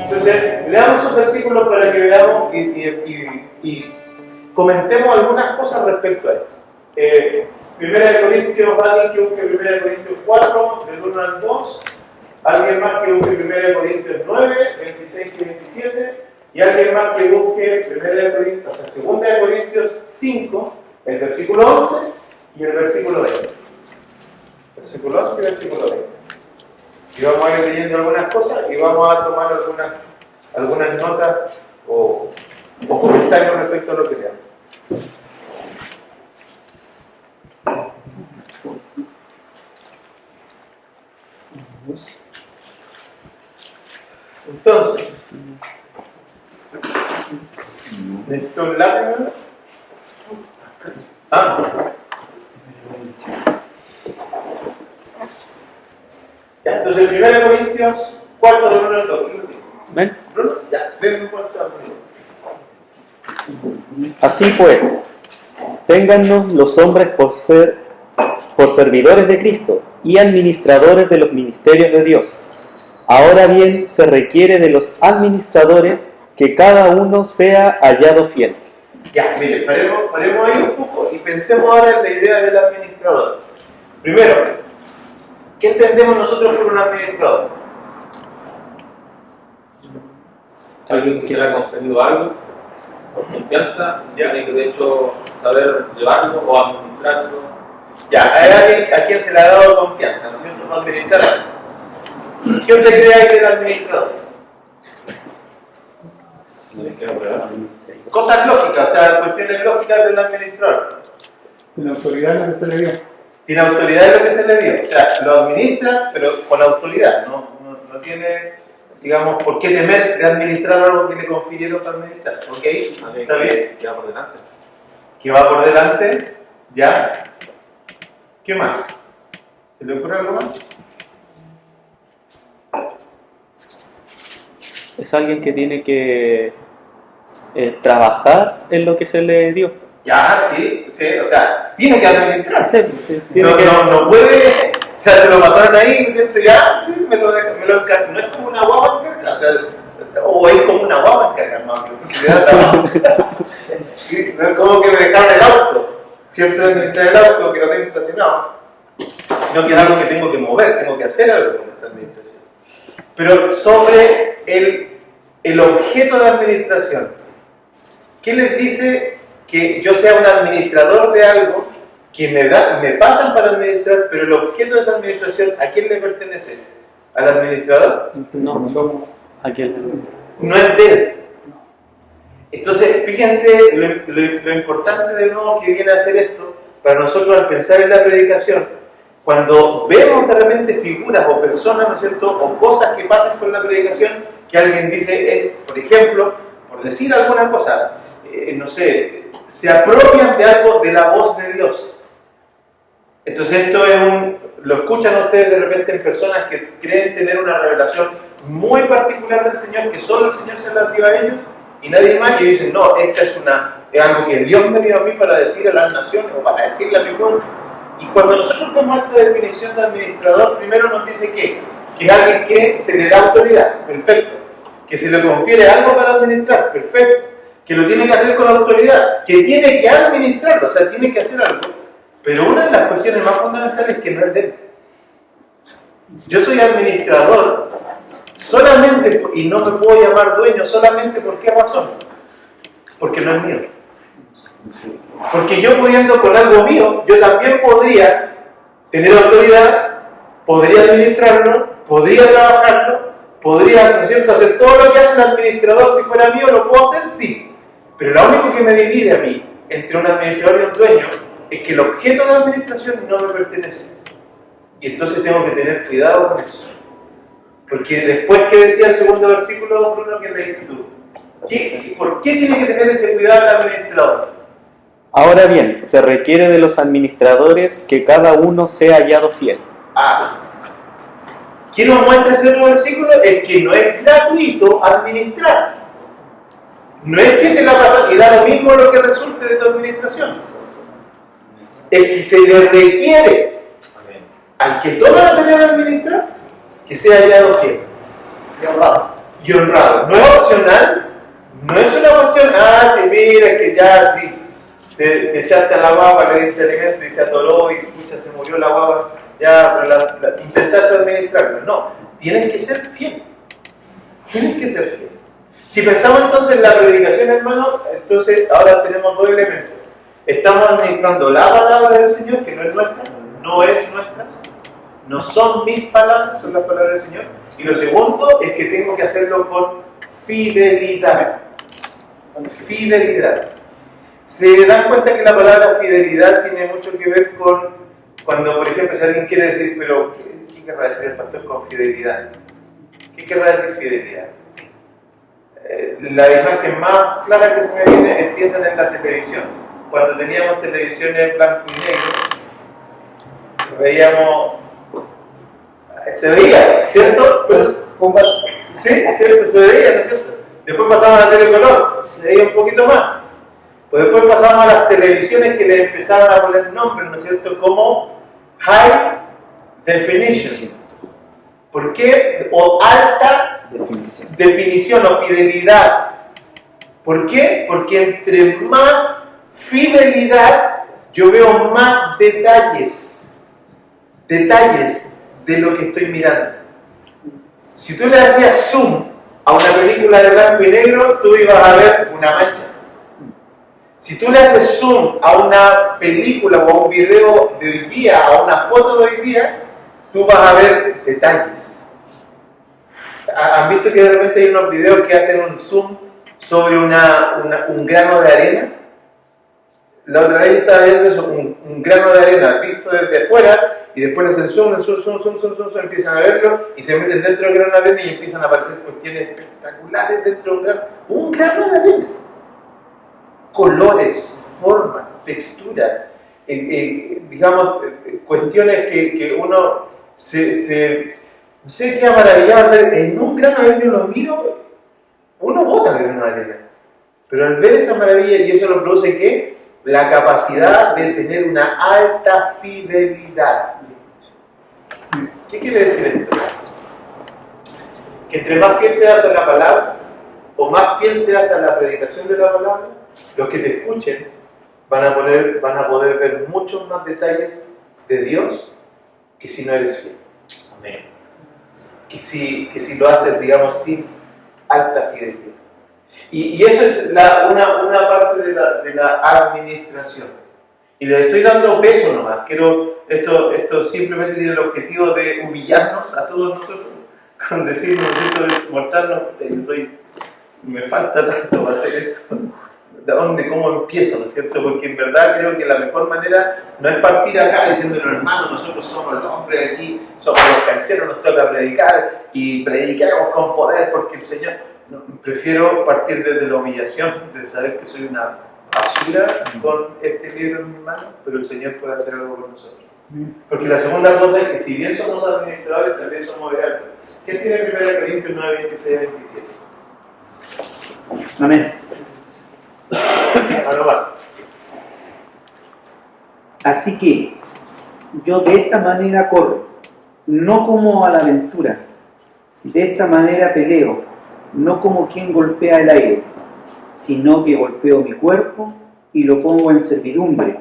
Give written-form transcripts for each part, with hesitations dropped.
Entonces, leamos un versículo para que veamos y comentemos algunas cosas respecto a esto. Primera de Corintios, alguien que busque Primera de Corintios 4, del 1 al 2, alguien más que busque Primera de Corintios 9, 26 y 27, y alguien más que busque Primera de Corintios, o sea, Segunda de Corintios 5, el versículo 11 y el versículo 20. Versículo 11 y versículo 20. Y vamos a ir leyendo algunas cosas y vamos a tomar algunas notas o comentarios respecto a lo que leamos. Entonces, necesito un lápiz. Ya, entonces, 1 Corintios 4, del 1 al 2. ¿Ven? Ya, ven un cuarto. Así pues, téngannos los hombres por servidores de Cristo y administradores de los ministerios de Dios. Ahora bien, se requiere de los administradores que cada uno sea hallado fiel. Ya, mire, paremos ahí un poco y pensemos ahora en la idea del administrador. Primero, ¿qué entendemos nosotros por un administrador? Alguien que le ha concedido algo por confianza, tiene que de hecho saber llevarlo o administrarlo. Ya, hay alguien a quien se le ha dado confianza, ¿no es cierto? No administrar algo. ¿Qué otra idea hay del administrador? Cosas lógicas, o sea, cuestiones lógicas del administrador. Tiene autoridad en lo que se le dio. Tiene autoridad en lo que se le dio, o sea, lo administra, pero con autoridad, no tiene, digamos, por qué temer de administrar algo que le confirieron para administrar. ¿Ok? ¿Está bien? Que va por delante. Que va por delante, ¿ya? ¿Qué más? ¿Se le ocurre algo más? Es alguien que tiene que trabajar en lo que se le dio. Ya, sí, o sea, tiene que administrar. Tiene que... No puede, o sea, se lo pasaron ahí, ¿no es cierto? Ya, me lo encargan. No es como una guagua encargada, o sea, o es como una guagua encargada, más porque le da trabajo. Sí, no es como que me dejaron el auto, ¿cierto? Administrar el auto que lo tengo estacionado, sino que es algo que tengo que mover, tengo que hacer algo con esa administración. Pero sobre el objeto de administración, ¿qué les dice que yo sea un administrador de algo que me pasan para administrar, pero el objeto de esa administración, ¿a quién le pertenece? ¿Al administrador? No, ¿a quién? No es de él. Entonces, fíjense lo importante de nuevo que viene a ser esto para nosotros al pensar en la predicación. Cuando vemos de repente figuras o personas, ¿no es cierto?, o cosas que pasan con la predicación, que alguien dice, por ejemplo, por decir alguna cosa, no sé, se apropian de algo de la voz de Dios. Entonces esto lo escuchan ustedes de repente en personas que creen tener una revelación muy particular del Señor, que solo el Señor se la dio a ellos y nadie más, y dicen, no, esta es algo que Dios me dio a mí para decir a las naciones o para decirle a mi pueblo. Y cuando nosotros vemos esta definición de administrador, primero nos dice que es alguien que se le da autoridad, perfecto, que se le confiere algo para administrar, perfecto, que lo tiene que hacer con autoridad, que tiene que administrarlo, o sea, tiene que hacer algo. Pero una de las cuestiones más fundamentales es que no es de él. Yo soy administrador solamente, y no me puedo llamar dueño solamente, ¿por qué razón? Porque no es mío. Porque yo pudiendo con algo mío, yo también podría tener autoridad, podría administrarlo, podría trabajarlo, podría, ¿no es cierto?, hacer todo lo que hace un administrador. Si fuera mío, ¿lo puedo hacer? Sí. Pero lo único que me divide a mí entre un administrador y un dueño es que el objeto de administración no me pertenece. Y entonces tengo que tener cuidado con eso. Porque después, ¿qué decía el segundo versículo, Bruno, que leíste tú? ¿Por qué tiene que tener ese cuidado el administrador? Ahora bien, se requiere de los administradores que cada uno sea hallado fiel. ¿Qué nos muestra ese otro versículo? Es que no es gratuito administrar. No es que te la pasas y da lo mismo lo que resulte de tu administración. Es que se le requiere al que toma la tarea de administrar, que sea hallado fiel Y honrado. y honrado. No es opcional, no es una cuestión, sí, mira, que ya, sí, te echaste a la guagua, le diste alimento y se atoró y pucha, se murió la guagua, ya, pero intentaste administrarlo. No, tienes que ser fiel. Tienes que ser fiel. Si pensamos entonces en la predicación, hermano, entonces ahora tenemos dos elementos. Estamos administrando la palabra del Señor, que no es nuestra, no son mis palabras, son las palabras del Señor. Y lo segundo es que tengo que hacerlo con fidelidad. Con fidelidad. Se dan cuenta que la palabra fidelidad tiene mucho que ver con cuando, por ejemplo, si alguien quiere decir, pero ¿qué querrá decir el pastor con fidelidad? ¿Qué querrá decir fidelidad? La imagen más clara que se me viene es piensan en la televisión. Cuando teníamos televisiones blanco y negro, veíamos, se veía, ¿cierto? Sí, ¿cierto? Se veía, ¿no es cierto? Después pasamos a la telecolor, se veía un poquito más. Pues después pasamos a las televisiones que le empezaron a poner nombres, ¿no es cierto? Como High Definition. ¿Por qué? O alta definición o fidelidad. ¿Por qué? Porque entre más fidelidad yo veo más detalles de lo que estoy mirando. Si tú le hacías zoom a una película de blanco y negro, tú ibas a ver una mancha. Si tú le haces zoom a una película o a un video de hoy día, a una foto de hoy día, tú vas a ver detalles. ¿Han visto que de repente hay unos videos que hacen un zoom sobre un grano de arena? La otra vez estaba viendo eso, un grano de arena visto desde afuera, y después le hacen zoom, empiezan a verlo y se meten dentro del grano de arena y empiezan a aparecer cuestiones espectaculares dentro de un grano de arena. Colores, formas, texturas, digamos, cuestiones que uno no sé qué maravillado ver. En un grano de arena lo miro, uno bota el grano de arena. Pero al ver esa maravilla, y eso lo produce ¿qué? La capacidad de tener una alta fidelidad. ¿Qué quiere decir esto? Que entre más fiel seas a la palabra, o más fiel seas a la predicación de la palabra, los que te escuchen van a poder ver muchos más detalles de Dios que si no eres fiel. Amén. Que si lo haces, digamos, sin alta fidelidad. Y eso es una parte de la administración. Y les estoy dando peso nomás. Esto simplemente tiene el objetivo de humillarnos a todos nosotros, con decirnos, mostrarnos que me falta tanto para hacer esto. ¿De dónde, cómo empiezo, no es cierto? Porque en verdad creo que la mejor manera no es partir acá diciéndole, hermano, nosotros somos los hombres aquí, somos los cancheros, nos toca predicar y prediquemos con poder porque el Señor... No, prefiero partir desde la humillación, de saber que soy una basura con este libro en mis manos, pero el Señor puede hacer algo con nosotros. Porque la segunda cosa es que si bien somos administradores, también somos heraldos. ¿Qué tiene 1 Corintios 9, 26 a 27? Amén. Así que yo de esta manera corro, no como a la aventura, de esta manera peleo, no como quien golpea el aire, sino que golpeo mi cuerpo y lo pongo en servidumbre,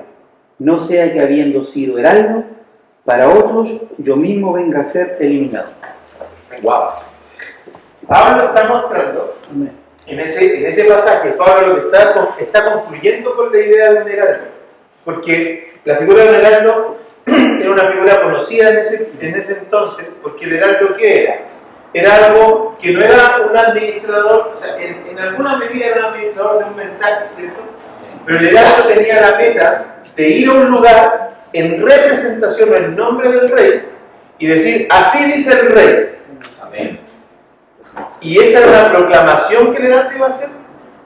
no sea que habiendo sido heraldo, para otros yo mismo venga a ser eliminado. ¡Wow! Pablo está mostrando, en ese pasaje, Pablo lo que está concluyendo con la idea de un heraldo, porque la figura de un heraldo era una figura conocida en ese entonces, porque el heraldo ¿qué era? Era algo que no era un administrador, o sea, en alguna medida era un administrador de un mensaje, ¿cierto? Pero el heraldo tenía la meta de ir a un lugar en representación o en nombre del rey y decir, así dice el rey. Amén. Y esa era la proclamación que el heraldo iba a hacer.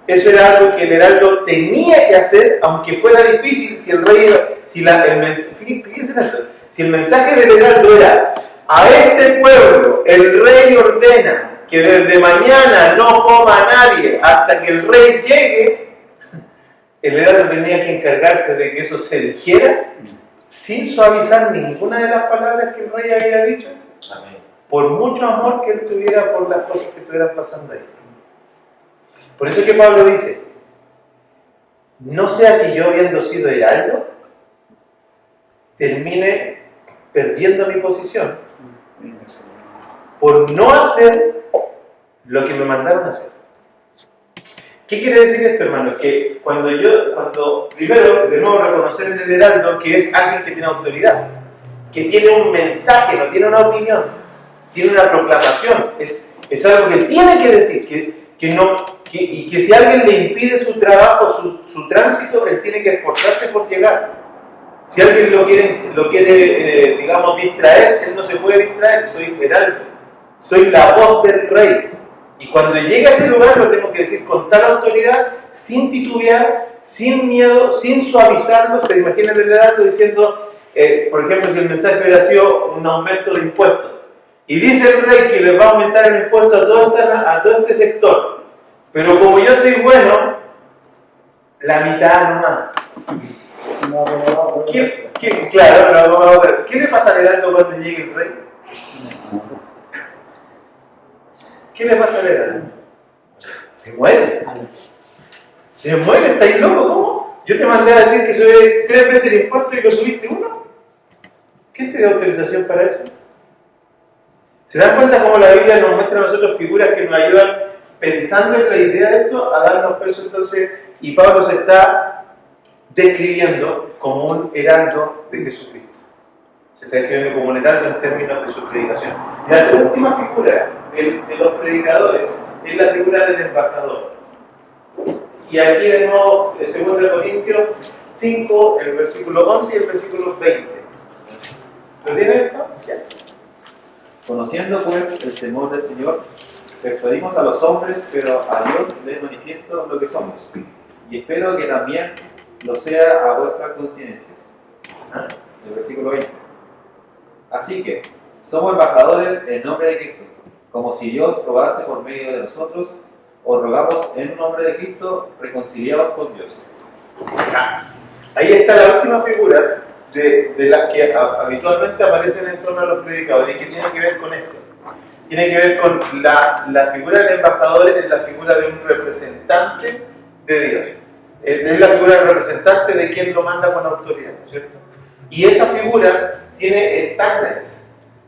Eso era algo que el heraldo tenía que hacer, aunque fuera difícil, si el rey, fíjense en esto, si el mensaje del heraldo era, a este pueblo el rey ordena que desde mañana no coma a nadie hasta que el rey llegue, el heraldo tenía que encargarse de que eso se dijera sin suavizar ninguna de las palabras que el rey había dicho, Amén. por mucho amor que él tuviera por las cosas que estuvieran pasando ahí. Por eso es que Pablo dice, no sea que yo, habiendo sido heraldo, termine perdiendo mi posición por no hacer lo que me mandaron a hacer. ¿Qué quiere decir esto, hermano? Que cuando primero, de nuevo, reconocer en el heraldo que es alguien que tiene autoridad, que tiene un mensaje, no tiene una opinión, tiene una proclamación, es algo que tiene que decir, y que si alguien le impide su trabajo, su tránsito, él tiene que esforzarse por llegar. Si alguien lo quiere digamos, distraer, él no se puede distraer. Soy heraldo, soy la voz del rey. Y cuando llegue a ese lugar lo tengo que decir con tal autoridad, sin titubear, sin miedo, sin suavizarlo. Se imaginan el heraldo diciendo, por ejemplo, si el mensaje hubiera sido un aumento de impuestos. Y dice el rey que les va a aumentar el impuesto a todo este sector. Pero como yo soy bueno, la mitad nomás. ¿Qué le pasa al heraldo cuando llegue el rey? ¿Qué le pasa al heraldo? Se muere. Se muere, ¿estáis locos? ¿Cómo? Yo te mandé a decir que subí 3 veces el impuesto y lo subiste 1. ¿Quién te dio autorización para eso? ¿Se dan cuenta cómo la Biblia nos muestra a nosotros figuras que nos ayudan, pensando en la idea de esto, a darnos peso entonces? Y Pablo se está describiendo como un heraldo de Jesucristo. Se está describiendo como un heraldo en términos de su predicación. La última figura de los predicadores es la figura del embajador. Y aquí de nuevo, en 2 Corintios 5, el versículo 11 y el versículo 20. ¿Lo tienen esto? Ya. Conociendo pues el temor del Señor, persuadimos a los hombres, pero a Dios les manifiesto lo que somos. Y espero que también lo sea a vuestras conciencias. El versículo 20. Así que, somos embajadores en nombre de Cristo, como si Dios rogase por medio de nosotros, os rogamos en nombre de Cristo, reconciliados con Dios. Ahí está la última figura de las que habitualmente aparecen en torno a los predicadores y que tiene que ver con esto. Tiene que ver con la figura del embajador, es la figura de un representante de Dios. Es la figura del representante de quien lo manda con autoridad, ¿cierto? Y esa figura tiene estándares.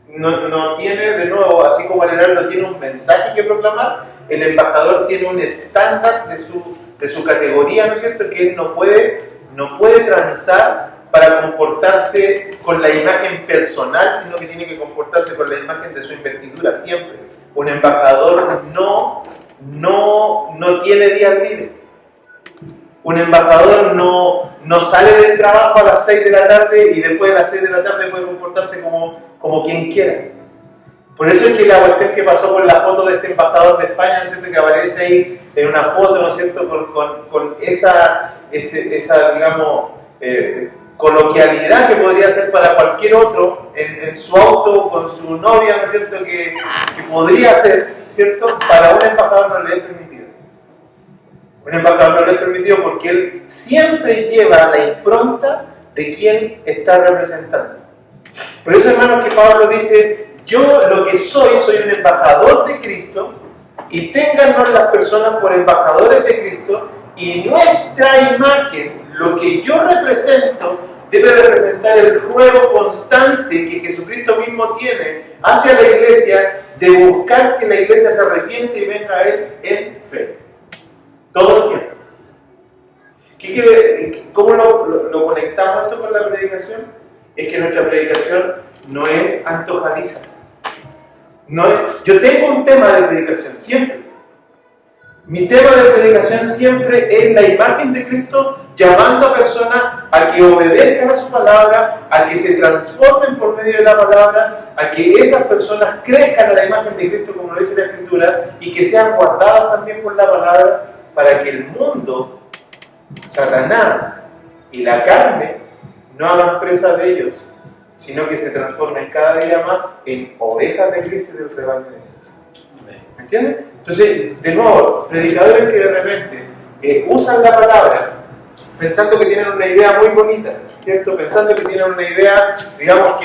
No tiene, de nuevo, así como el heraldo tiene un mensaje que proclamar, el embajador tiene un estándar de su categoría, ¿no es cierto? Que él no puede transar para comportarse con la imagen personal, sino que tiene que comportarse con la imagen de su investidura siempre. Un embajador no tiene días libres. Un embajador no sale del trabajo a las 6 de la tarde y después de las 6 de la tarde puede comportarse como quien quiera. Por eso es que la cuestión que pasó con la foto de este embajador de España, ¿no es cierto?, que aparece ahí en una foto, ¿no es cierto?, con esa digamos, coloquialidad que podría ser para cualquier otro en su auto, con su novia, ¿no es cierto?, que podría ser, ¿cierto?, para un embajador no le es permitido. Un embajador no le es permitido porque él siempre lleva la impronta de quien está representando. Por eso, hermanos, que Pablo dice, yo lo que soy un embajador de Cristo, y téngannos las personas por embajadores de Cristo, y nuestra imagen, lo que yo represento, debe representar el ruego constante que Jesucristo mismo tiene hacia la iglesia, de buscar que la iglesia se arrepiente y venga a Él en fe. Todo el tiempo. ¿Cómo lo conectamos esto con la predicación? Es que nuestra predicación no es antojadiza. Yo tengo un tema de predicación, siempre. Mi tema de predicación siempre es la imagen de Cristo, llamando a personas a que obedezcan a su palabra, a que se transformen por medio de la palabra, a que esas personas crezcan a la imagen de Cristo, como lo dice la Escritura, y que sean guardadas también por la palabra, para que el mundo, Satanás y la carne no hagan presa de ellos, sino que se transformen cada día más en ovejas de Cristo y del rebaño de Dios. ¿Me entienden? Entonces, de nuevo, predicadores que de repente usan la palabra pensando que tienen una idea muy bonita, ¿cierto? Pensando que tienen una idea, digamos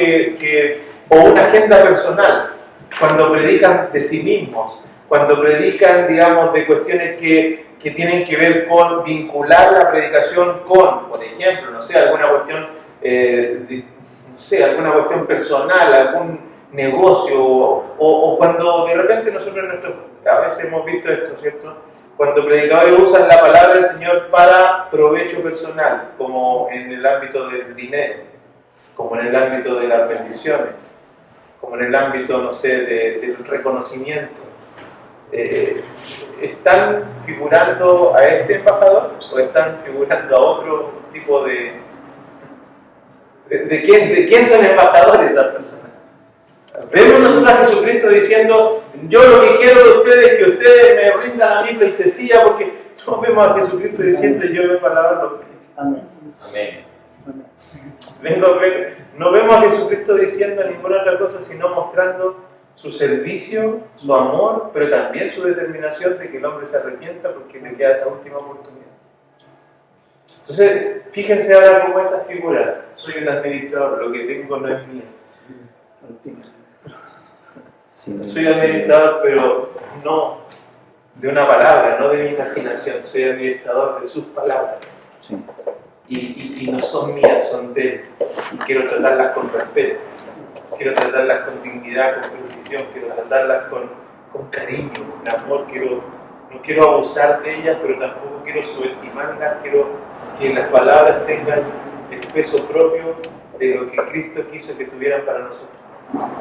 o una agenda personal, cuando predican de sí mismos, cuando predican, digamos, de cuestiones que tienen que ver con vincular la predicación con, por ejemplo, no sé, alguna cuestión, alguna cuestión personal, algún negocio, o cuando de repente nosotros a veces hemos visto esto, ¿cierto? Cuando predicadores usan la palabra del Señor para provecho personal, como en el ámbito del dinero, como en el ámbito de las bendiciones, como en el ámbito, no sé, del reconocimiento. ¿Están figurando a este embajador o están figurando a otro tipo de quién son embajadores esas personas? Vemos nosotros a Jesucristo diciendo, yo lo que quiero de ustedes es que ustedes me rindan a mí pleitesía, porque no vemos a Jesucristo diciendo, yo vengo a lavar los pies. Amén. Amén. No vemos a Jesucristo diciendo ninguna otra cosa, sino mostrando su servicio, su amor, pero también su determinación de que el hombre se arrepienta porque le queda esa última oportunidad. Entonces, fíjense ahora cómo esta figura, soy un administrador, lo que tengo no es mío. Soy administrador, pero no de una palabra, no de mi imaginación, soy administrador de sus palabras. Sí. Y no son mías, son de él. Y quiero tratarlas con respeto, quiero tratarlas con dignidad, con precisión, quiero tratarlas con cariño, con amor, no quiero abusar de ellas, pero tampoco quiero subestimarlas, quiero que las palabras tengan el peso propio de lo que Cristo quiso que tuvieran para nosotros.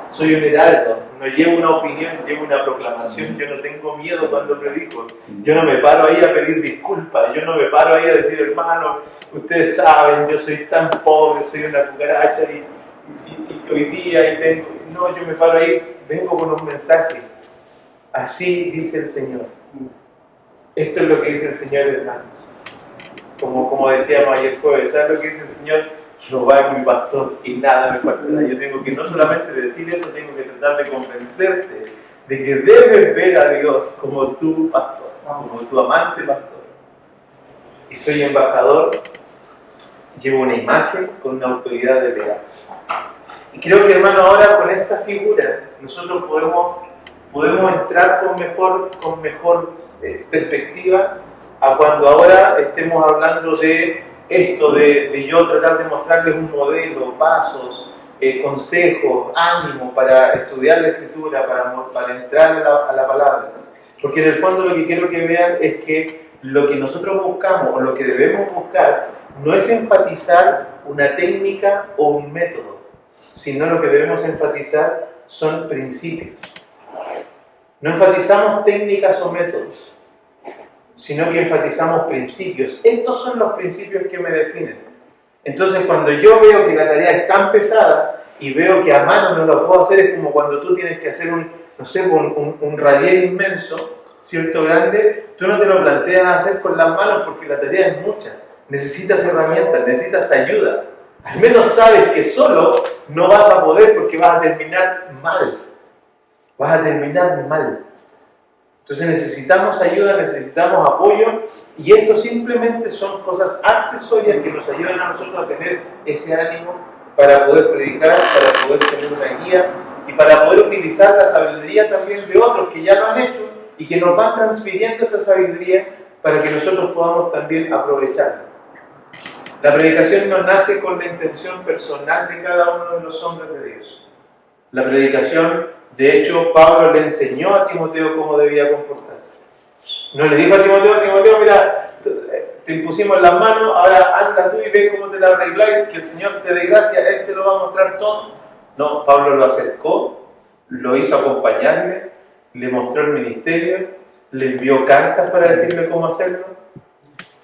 Soy un heraldo, no llevo una opinión, llevo una proclamación, yo no tengo miedo cuando predico, yo no me paro ahí a pedir disculpas, yo no me paro ahí a decir, hermano, ustedes saben, yo soy tan pobre, soy una cucaracha y hoy día no, yo me paro ahí, vengo con un mensaje, así dice el Señor. Esto es lo que dice el Señor, hermanos. Como decíamos ayer jueves, ¿sabes lo que dice el Señor? Jehová es mi pastor y nada me faltará. Yo tengo que no solamente decir eso, tengo que tratar de convencerte de que debes ver a Dios como tu pastor, como tu amante pastor. Y soy embajador, llevo una imagen con una autoridad delegada. Y creo que, hermano, ahora con esta figura nosotros podemos entrar con mejor perspectiva a cuando ahora estemos hablando de esto, de yo tratar de mostrarles un modelo, pasos, consejos, ánimo para estudiar la Escritura, para entrar a la palabra. Porque en el fondo lo que quiero que vean es que lo que nosotros buscamos o lo que debemos buscar no es enfatizar una técnica o un método, sino lo que debemos enfatizar son principios. No enfatizamos técnicas o métodos, sino que enfatizamos principios. Estos son los principios que me definen. Entonces, cuando yo veo que la tarea es tan pesada y veo que a mano no lo puedo hacer, es como cuando tú tienes que hacer un radier inmenso, ¿cierto? Grande, tú no te lo planteas hacer con las manos porque la tarea es mucha. Necesitas herramientas, necesitas ayuda. Al menos sabes que solo no vas a poder porque vas a terminar mal. Vas a terminar mal. Entonces necesitamos ayuda, necesitamos apoyo, y esto simplemente son cosas accesorias que nos ayudan a nosotros a tener ese ánimo para poder predicar, para poder tener una guía y para poder utilizar la sabiduría también de otros que ya lo han hecho y que nos van transfiriendo esa sabiduría para que nosotros podamos también aprovecharla. La predicación no nace con la intención personal de cada uno de los hombres de Dios. La predicación, de hecho, Pablo le enseñó a Timoteo cómo debía comportarse. No le dijo a Timoteo, mira, te impusimos las manos, ahora anda tú y ve cómo te la arregláis, que el Señor te dé gracia, Él te lo va a mostrar todo. No, Pablo lo acercó, lo hizo acompañarle, le mostró el ministerio, le envió cartas para decirle cómo hacerlo,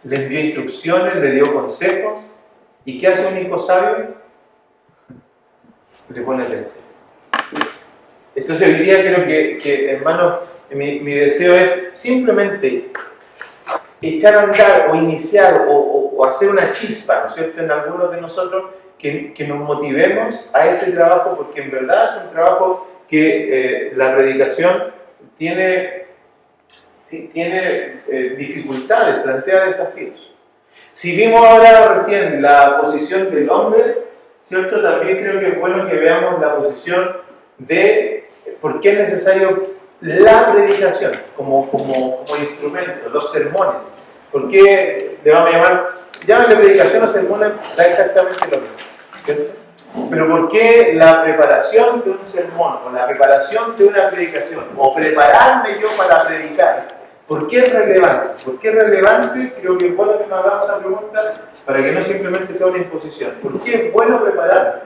le envió instrucciones, le dio consejos. ¿Y qué hace un hijo sabio? Le pone atención. Entonces hoy día creo que hermanos, mi deseo es simplemente echar a andar o iniciar o hacer una chispa, ¿no es cierto?, en algunos de nosotros que nos motivemos a este trabajo, porque en verdad es un trabajo que la predicación tiene dificultades, plantea desafíos. Si vimos ahora recién la posición del hombre, ¿cierto? También creo que es bueno que veamos la posición de por qué es necesario la predicación como instrumento, los sermones. ¿Por qué le vamos a llamar? Llámenle predicación o sermones, da exactamente lo mismo, ¿cierto? Pero ¿por qué la preparación de un sermón o la preparación de una predicación o prepararme yo para predicar? ¿Por qué es relevante? ¿Por qué es relevante? Creo que es bueno que nos hagamos esa pregunta para que no simplemente sea una imposición. ¿Por qué es bueno prepararme?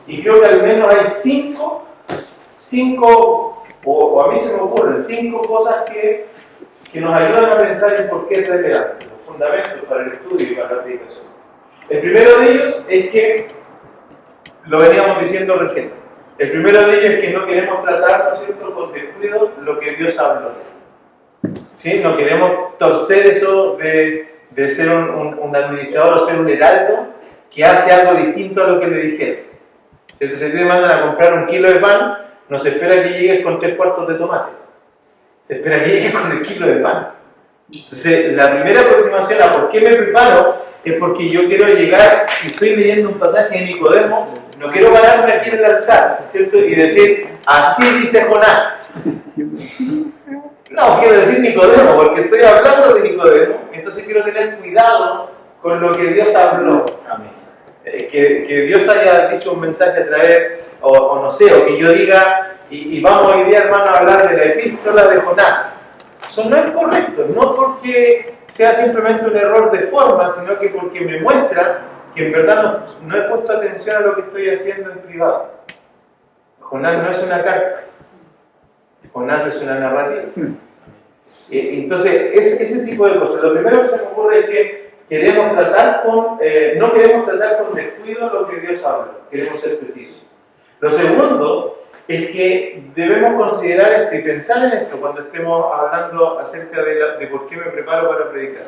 Y creo que al menos hay cinco o a mí se me ocurren 5 cosas que nos ayudan a pensar en por qué es relevante, los fundamentos para el estudio y para la predicación. El primero de ellos es que, lo veníamos diciendo recién, el primero de ellos es que no queremos tratar, ¿no es cierto?, con descuido lo que Dios habló. ¿Sí? No queremos torcer eso de ser un administrador o ser un heraldo que hace algo distinto a lo que le dijeron. Entonces, si te mandan a comprar 1 kilo de pan, no se espera que llegues con 3 cuartos de tomate. Se espera que llegues con el kilo de pan. Entonces, la primera aproximación a por qué me preparo es porque yo quiero llegar, si estoy leyendo un pasaje de Nicodemo, no quiero pararme aquí en el altar, ¿cierto? Y decir, así dice Jonás. No, quiero decir Nicodemo, porque estoy hablando de Nicodemo, entonces quiero tener cuidado con lo que Dios habló. Amén. Que Dios haya dicho un mensaje a través, o no sé, o que yo diga, y vamos hoy día, hermano, a hablar de la epístola de Jonás. Eso no es correcto, no porque sea simplemente un error de forma, sino que porque me muestra que en verdad no he puesto atención a lo que estoy haciendo en privado. Jonás no es una carta, Jonás es una narrativa. Entonces, ese tipo de cosas. Lo primero que se me ocurre es que queremos tratar no queremos tratar con descuido lo que Dios habla, queremos ser precisos. Lo segundo es que debemos considerar esto y pensar en esto cuando estemos hablando acerca de por qué me preparo para predicar.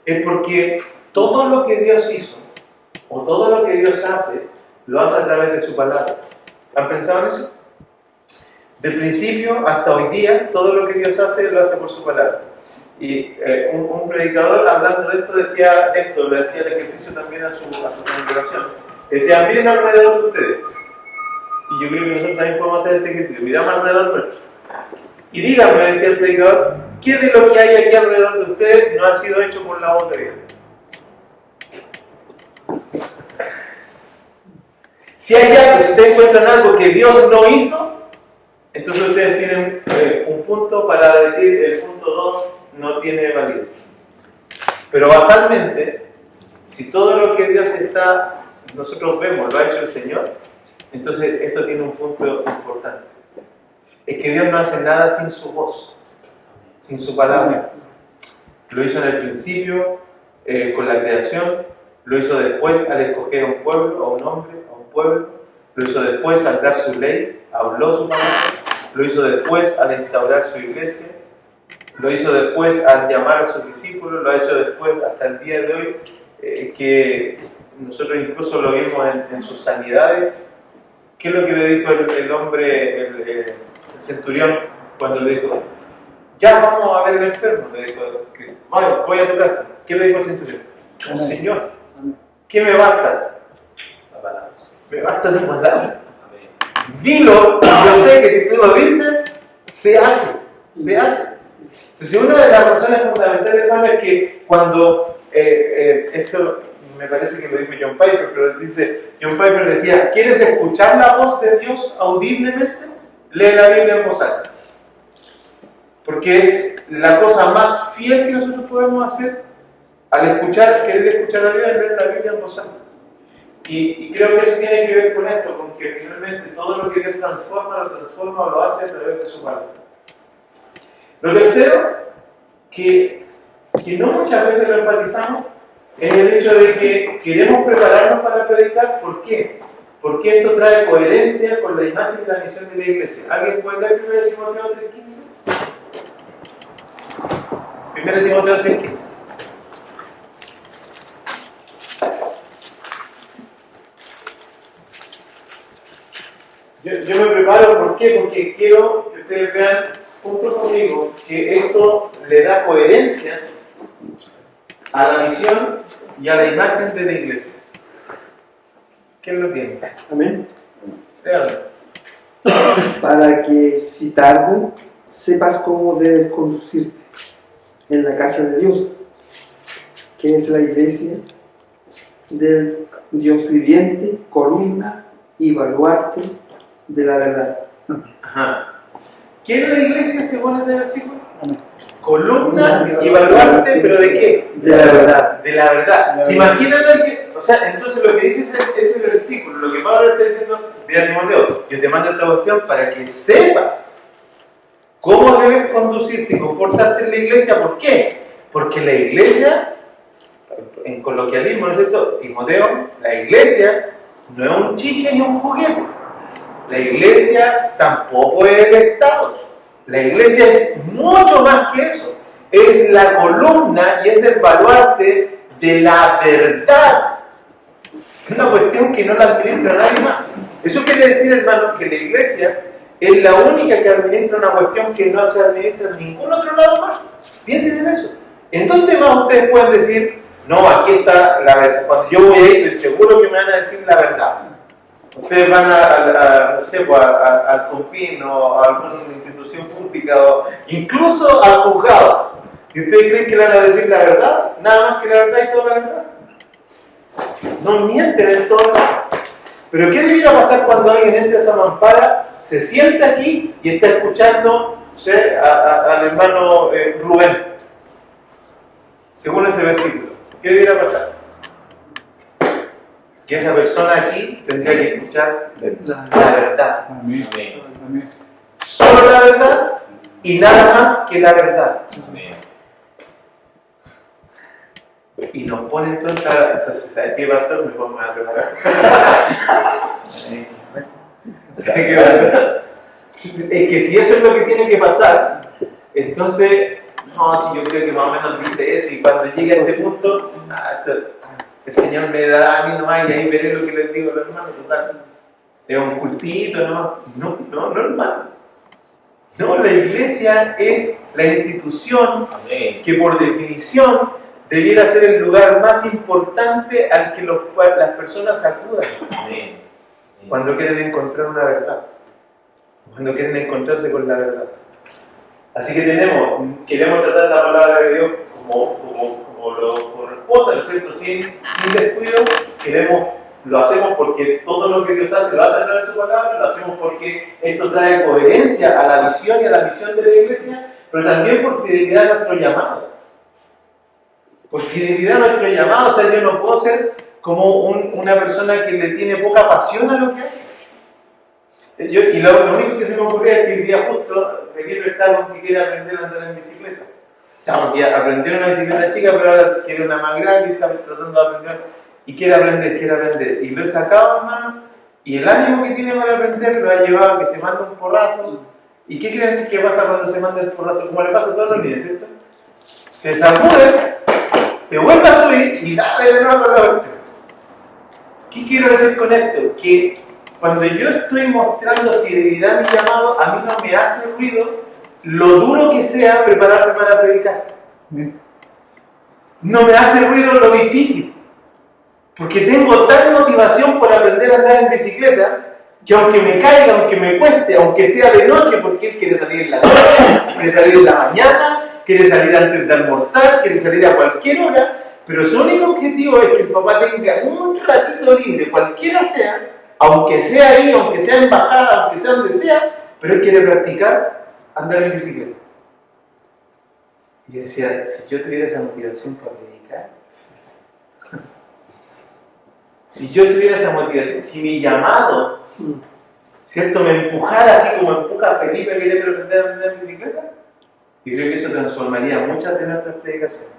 Es porque todo lo que Dios hizo, o todo lo que Dios hace, lo hace a través de su palabra. ¿Han pensado en eso? Del principio hasta hoy día, todo lo que Dios hace, lo hace por su palabra. Y un predicador hablando de esto decía esto, le hacía el ejercicio también a su congregación. Decía, miren alrededor de ustedes. Y yo creo que nosotros también podemos hacer este ejercicio. Miramos alrededor nuestro. Y díganme, decía el predicador, ¿qué de lo que hay aquí alrededor de ustedes no ha sido hecho por la voz de Dios? Si hay algo, si ustedes encuentran algo que Dios no hizo, entonces ustedes tienen un punto para decir el punto 2 no tiene validez. Pero basalmente, si todo lo que nosotros vemos lo ha hecho el Señor, entonces esto tiene un punto importante. Es que Dios no hace nada sin su voz, sin su palabra. Lo hizo en el principio con la creación, lo hizo después al escoger a un pueblo, a un hombre, a un pueblo, lo hizo después al dar su ley, habló su palabra, lo hizo después al instaurar su iglesia, lo hizo después al llamar a sus discípulos, lo ha hecho después hasta el día de hoy, que nosotros incluso lo vimos en sus sanidades. ¿Qué es lo que le dijo el hombre, el centurión, cuando le dijo, ya vamos a ver al enfermo? Le dijo, voy a tu casa. ¿Qué le dijo el centurión? Señor, ¿qué me basta? La palabra. Me basta tu palabra. Dilo, yo sé que si tú lo dices, se hace. Entonces, una de las razones fundamentales, hermano, es que cuando, esto me parece que lo dijo John Piper, pero John Piper decía, ¿quieres escuchar la voz de Dios audiblemente? Lee la Biblia en voz alta. Porque es la cosa más fiel que nosotros podemos hacer al querer escuchar a Dios, es leer la Biblia en voz alta. Y creo que eso tiene que ver con esto, con que finalmente todo lo que Dios transforma o lo hace a través de su palabra. Lo tercero, que no muchas veces lo enfatizamos, es el hecho de que queremos prepararnos para predicar. ¿Por qué? Porque esto trae coherencia con la imagen y la misión de la iglesia. ¿Alguien puede leer 1 Timoteo 3:15? 1 Timoteo 3:15. Yo me preparo, ¿por qué? Porque quiero que ustedes vean junto conmigo que esto le da coherencia a la visión y a la imagen de la iglesia. ¿Quién lo tiene? Amén. Léalo. Para que, si tarde, sepas cómo debes conducirte en la casa de Dios, que es la iglesia del Dios viviente, columna y baluarte de la verdad. Ajá. ¿Quién es la iglesia según ese versículo? Columna y baluarte, ¿pero de qué? De la verdad. De la verdad. ¿Se imaginan que, o sea, entonces lo que dice ese versículo, lo que Pablo está diciendo, mira Timoteo, yo te mando esta cuestión para que sepas cómo debes conducirte y comportarte en la iglesia. ¿Por qué? Porque la iglesia, en coloquialismo, ¿no es cierto? Timoteo, la iglesia no es un chiche ni un juguete. La iglesia tampoco es el Estado. La iglesia es mucho más que eso. Es la columna y es el baluarte de la verdad. Es una cuestión que no la administra nadie más. Eso quiere decir, hermano, que la iglesia es la única que administra una cuestión que no se administra en ningún otro lado más. Piensen en eso. ¿En dónde más ustedes pueden decir, no, aquí está la verdad? Cuando yo voy a ir, estoy seguro que me van a decir la verdad. Ustedes van no sé, pues, al CONFIN o a alguna institución pública o incluso al juzgado. ¿Y ustedes creen que le van a decir la verdad? Nada más que la verdad y toda la verdad. No mienten en todo. Pero ¿qué debiera pasar cuando alguien entra a esa mampara, se sienta aquí y está escuchando, ¿sí?, al hermano Rubén? Según ese versículo, ¿qué debiera pasar? Que esa persona aquí tendría que escuchar la verdad. Amén. Amén. Solo la verdad y nada más que la verdad. Y nos pone entonces, ¿sabes qué, pastor? Mejor me voy a preparar. ¿Sabes qué, pastor? Es que si eso es lo que tiene que pasar, entonces, no, si yo creo que más o menos dice eso, y cuando llegue a este punto, el Señor me da a mí nomás y ahí veré lo que les digo a los hermanos, total. Es un cultito, ¿no? No, hermano. No, la iglesia es la institución que por definición debiera ser el lugar más importante al que las personas acudan cuando quieren encontrar una verdad, cuando quieren encontrarse con la verdad. Así que queremos tratar la palabra de Dios como lo corresponde, ¿no es cierto? Sin descuido. Lo hacemos porque todo lo que Dios hace lo hace a través de su palabra, lo hacemos porque esto trae coherencia a la visión y a la misión de la iglesia, pero también por fidelidad a nuestro llamado. Por fidelidad a nuestro llamado. O sea, yo no puedo ser como una persona que le tiene poca pasión a lo que hace. Y lo único que se me ocurría es que hoy día justo Felipe está con que quiere aprender a andar en bicicleta. O sea, porque aprendió una bicicleta chica, pero ahora quiere una más grande y está tratando de aprender. Y quiere aprender. Y lo he sacado, hermano, y el ánimo que tiene para aprender lo ha llevado a que se mande un porrazo. ¿Y qué quiere decir que pasa cuando se manda el porrazo? Como le pasa a todos los niños, ¿cierto? Se sacude, se vuelve a subir y dale de nuevo con la vuelta. ¿Qué quiero decir con esto? Que cuando yo estoy mostrando fidelidad a mi llamado, a mí no me hace ruido lo duro que sea prepararme para predicar. No me hace ruido lo difícil. Porque tengo tal motivación por aprender a andar en bicicleta, que aunque me caiga, aunque me cueste, aunque sea de noche, porque él quiere salir en la noche, quiere salir en la mañana, quiere salir antes de almorzar, quiere salir a cualquier hora, pero su único objetivo es que el papá tenga un ratito libre, cualquiera sea, aunque sea ahí, aunque sea en bajada, aunque sea donde sea, pero él quiere practicar andar en bicicleta. Y yo decía, si yo tuviera esa motivación para predicar, si yo tuviera esa motivación, si mi llamado, ¿cierto?, me empujara así como empuja a Felipe a querer aprender a andar en bicicleta, yo creo que eso transformaría muchas de nuestras predicaciones.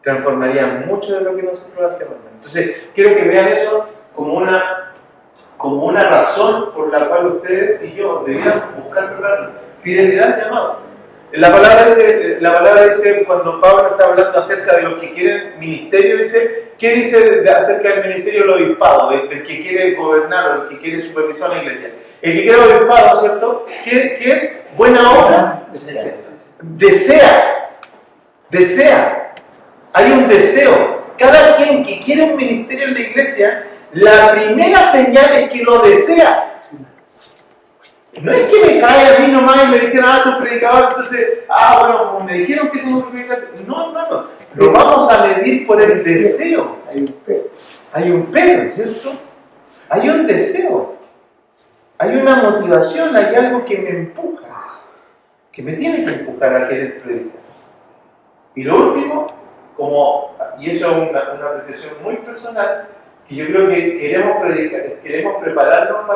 Transformaría mucho de lo que nosotros hacemos. Entonces, quiero que vean eso como una razón por la cual ustedes y yo deberíamos buscar fidelidad al llamado. La palabra dice, cuando Pablo está hablando acerca de los que quieren ministerio, dice, ¿qué dice acerca del ministerio del obispado? Del que quiere gobernar o del que quiere supervisar a la iglesia. El que quiere obispado, ¿cierto? ¿Qué es? Buena obra. Desea. Hay un deseo. Cada quien que quiere un ministerio en la iglesia, la primera señal es que lo desea. No es que me cae a mí nomás y me dijeron, tú eres predicador, entonces, bueno, como me dijeron que tengo que predicar. No. Lo vamos a medir por el deseo. Hay un pero, ¿cierto? Hay un deseo. Hay una motivación, hay algo que me empuja, que me tiene que empujar a querer predicar. Y lo último, y eso es una apreciación muy personal, que yo creo que queremos predicar, queremos prepararnos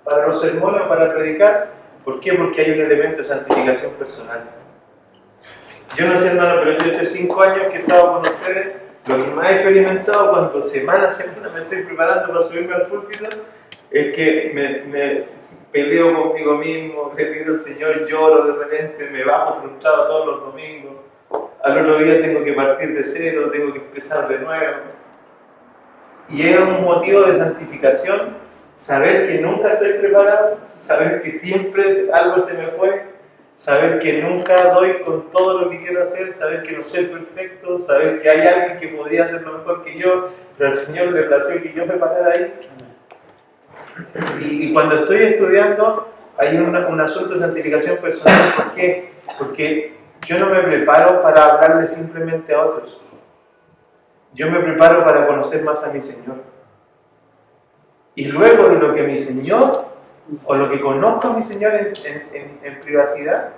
para los sermones, para predicar. ¿Por qué? Porque hay un elemento de santificación personal. Yo no sé, hermano, pero yo estos 5 años que he estado con ustedes, lo que más he experimentado cuando semana a semana me estoy preparando para subirme al púlpito, es que me peleo conmigo mismo, le pido al Señor, lloro de repente, me bajo frustrado todos los domingos. Al otro día tengo que partir de cero, tengo que empezar de nuevo. Y es un motivo de santificación saber que nunca estoy preparado, saber que siempre algo se me fue, saber que nunca doy con todo lo que quiero hacer, saber que no soy perfecto, saber que hay alguien que podría hacerlo mejor que yo, pero al Señor le plació que yo me parara ahí. Y cuando estoy estudiando hay un asunto de santificación personal. ¿Por qué? Porque yo no me preparo para hablarle simplemente a otros. Yo me preparo para conocer más a mi Señor. Y luego de lo que mi Señor, o lo que conozco a mi Señor en privacidad,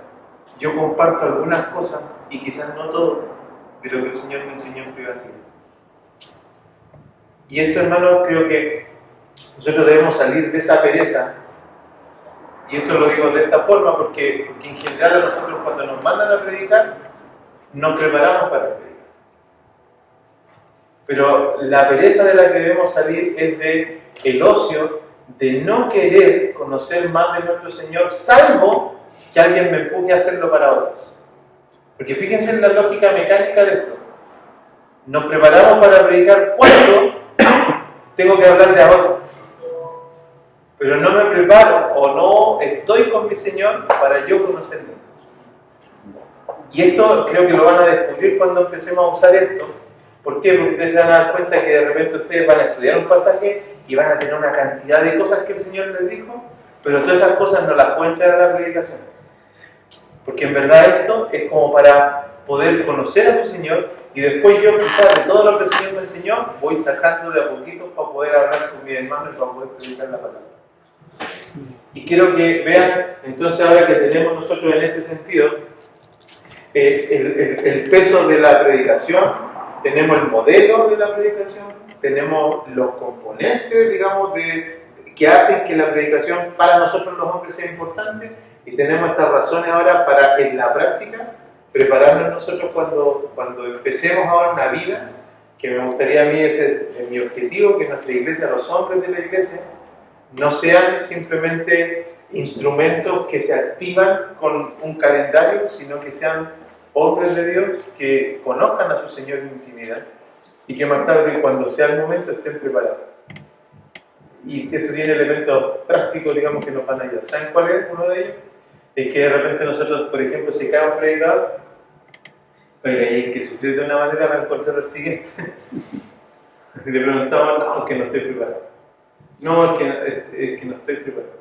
yo comparto algunas cosas, y quizás no todo, de lo que el Señor me enseñó en privacidad. Y esto, hermano, creo que nosotros debemos salir de esa pereza. Y esto lo digo de esta forma porque en general a nosotros cuando nos mandan a predicar, nos preparamos para predicar. Pero la pereza de la que debemos salir es de el ocio de no querer conocer más de nuestro Señor, salvo que alguien me empuje a hacerlo para otros. Porque fíjense en la lógica mecánica de esto. Nos preparamos para predicar cuando tengo que hablarle a otros. Pero no me preparo o no estoy con mi Señor para yo conocerlo. Y esto creo que lo van a descubrir cuando empecemos a usar esto. ¿Por qué? Porque ustedes se van a dar cuenta que de repente ustedes van a estudiar un pasaje y van a tener una cantidad de cosas que el Señor les dijo, pero todas esas cosas no las pueden traer a la predicación. Porque en verdad esto es como para poder conocer a su Señor y después yo quizás de todo lo que el Señor me enseñó voy sacando de a poquito para poder hablar con mis hermanos y para poder predicar la palabra. Y quiero que vean, entonces ahora que tenemos nosotros en este sentido el peso de la predicación, tenemos el modelo de la predicación, tenemos los componentes, digamos, que hacen que la predicación para nosotros los hombres sea importante, y tenemos estas razones ahora para en la práctica prepararnos nosotros cuando empecemos ahora una vida, que me gustaría a mí, ese es mi objetivo, que nuestra iglesia, los hombres de la iglesia, no sean simplemente instrumentos que se activan con un calendario, sino que sean hombres de Dios que conozcan a su Señor en intimidad y que más tarde, cuando sea el momento, estén preparados. Y esto tiene elementos prácticos, digamos, que nos van a ayudar. ¿Saben cuál es uno de ellos? Es que de repente nosotros, por ejemplo, si cae un predicador, oiga, y hay que sufrir de una manera para encontrar el siguiente. Le preguntamos, no, que no estoy preparado. No, es que no estoy preparado.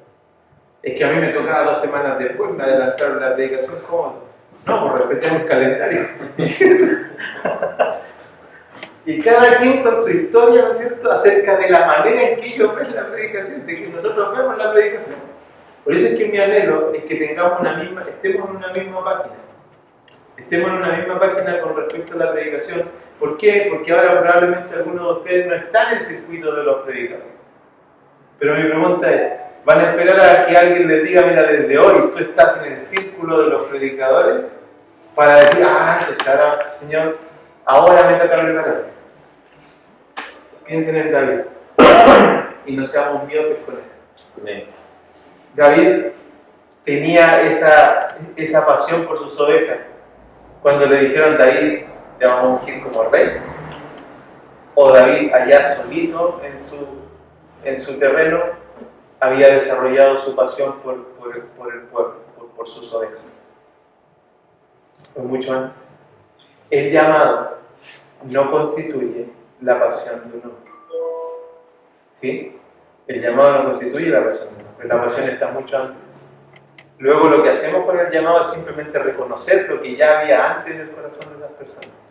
Es que a mí me tocaba 2 semanas después, me adelantaron la predicación. ¿Cómo? No, pues respetemos el calendario. Y cada quien con su historia, ¿no es cierto?, acerca de la manera en que ellos ven la predicación, de que nosotros vemos la predicación. Por eso es que mi anhelo es que estemos en una misma página. Estemos en una misma página con respecto a la predicación. ¿Por qué? Porque ahora probablemente algunos de ustedes no están en el circuito de los predicadores. Pero mi pregunta es, ¿van a esperar a que alguien les diga, mira, desde hoy tú estás en el círculo de los predicadores? Para decir, pues ahora, Señor, ahora me toca preparar. Piensen en David y no seamos miopes con él. David tenía esa pasión por sus ovejas. Cuando le dijeron, David, te vamos a ungir como rey, o David allá solito en su terreno había desarrollado su pasión por el pueblo, por sus ovejas. Fue mucho antes. El llamado no constituye la pasión de un hombre. ¿Sí? El llamado no constituye la pasión de un hombre. La pasión está mucho antes. Luego lo que hacemos con el llamado es simplemente reconocer lo que ya había antes en el corazón de esas personas.